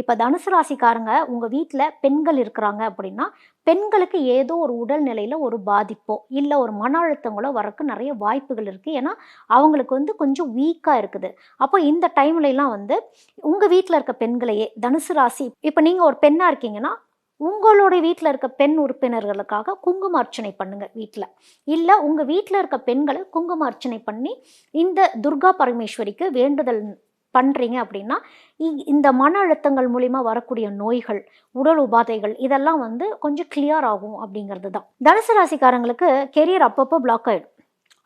இப்போ தனுசு ராசிக்காரங்க உங்கள் வீட்டில் பெண்கள் இருக்கிறாங்க அப்படின்னா, பெண்களுக்கு ஏதோ ஒரு உடல்நிலையில் ஒரு பாதிப்போ இல்லை ஒரு மன அழுத்தங்களோ வரக்கு நிறைய வாய்ப்புகள் இருக்குது. ஏன்னா அவங்களுக்கு கொஞ்சம் வீக்காக இருக்குது. அப்போ இந்த டைம்லலாம் உங்கள் வீட்டில் இருக்க பெண்களையே தனுசு ராசி, இப்போ நீங்கள் ஒரு பெண்ணாக இருக்கீங்கன்னா உங்களுடைய வீட்டில் இருக்க பெண் உறுப்பினர்களுக்காக குங்கும அர்ச்சனை பண்ணுங்க வீட்டில். இல்லை உங்கள் வீட்டில் இருக்க பெண்களை குங்கும அர்ச்சனை பண்ணி இந்த துர்கா பரமேஸ்வரிக்கு வேண்டுதல் பண்ணுறீங்க அப்படின்னா, இந்த மன அழுத்தங்கள் மூலிமா வரக்கூடிய நோய்கள், உடல் உபாதைகள் இதெல்லாம் கொஞ்சம் கிளியர் ஆகும் அப்படிங்கிறது தான். தனுசு ராசிக்காரங்களுக்கு கெரியர் அப்பப்போ பிளாக் ஆகிடும்.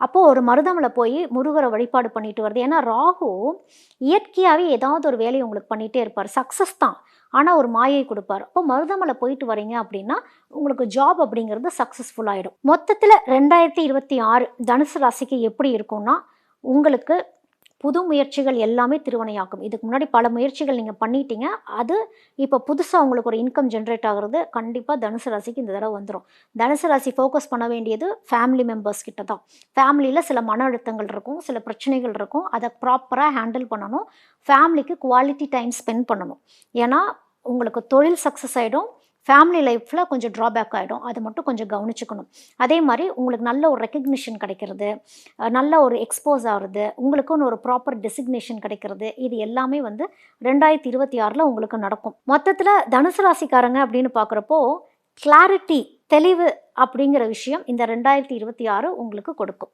அப்போது ஒரு மருதமலை போய் முருகரை வழிபாடு பண்ணிட்டு வருது. ஏன்னா ராகு இயற்கையாகவே ஏதாவது ஒரு வேலையை உங்களுக்கு பண்ணிகிட்டே இருப்பார். சக்ஸஸ் தான், ஆனால் ஒரு மாயை கொடுப்பார். அப்போ மருதமலை போயிட்டு வரீங்க அப்படின்னா உங்களுக்கு ஜாப் அப்படிங்கிறது சக்ஸஸ்ஃபுல் ஆகிடும். மொத்தத்தில் 2026 தனுசு ராசிக்கு எப்படி இருக்கும்னா, உங்களுக்கு புது முயற்சிகள் எல்லாமே திருவினையாக்கும். இதுக்கு முன்னாடி பல முயற்சிகள் நீங்கள் பண்ணிட்டீங்க. அது இப்போ புதுசாக உங்களுக்கு ஒரு இன்கம் ஜென்ரேட் ஆகிறது கண்டிப்பாக தனுசு ராசிக்கு இந்த தடவை வந்துடும். தனுசு ராசி ஃபோக்கஸ் பண்ண வேண்டியது ஃபேமிலி மெம்பர்ஸ் கிட்ட தான். ஃபேமிலியில் சில மன அழுத்தங்கள் இருக்கும், சில பிரச்சனைகள் இருக்கும். அதை ப்ராப்பராக ஹேண்டில் பண்ணணும். ஃபேமிலிக்கு குவாலிட்டி டைம் ஸ்பெண்ட் பண்ணணும். ஏன்னா உங்களுக்கு தொழில் சக்ஸஸ் ஆகிடும், ஃபேமிலி லைஃப்பில் கொஞ்சம் ட்ராபேக் ஆகிடும். அதை மட்டும் கொஞ்சம் கவனிச்சுக்கணும். அதே மாதிரி உங்களுக்கு நல்ல ஒரு ரெக்கக்னிஷன் கிடைக்கிறது, நல்ல ஒரு எக்ஸ்போஸ் ஆகிறது, உங்களுக்குன்னு ஒரு ப்ராப்பர் டெசிக்னேஷன் கிடைக்கிறது, இது எல்லாமே 2026 உங்களுக்கு நடக்கும். மொத்தத்தில் தனுசு ராசிக்காரங்க அப்படின்னு பார்க்குறப்போ கிளாரிட்டி, தெளிவு அப்படிங்கிற விஷயம் இந்த 2026 உங்களுக்கு கொடுக்கும்.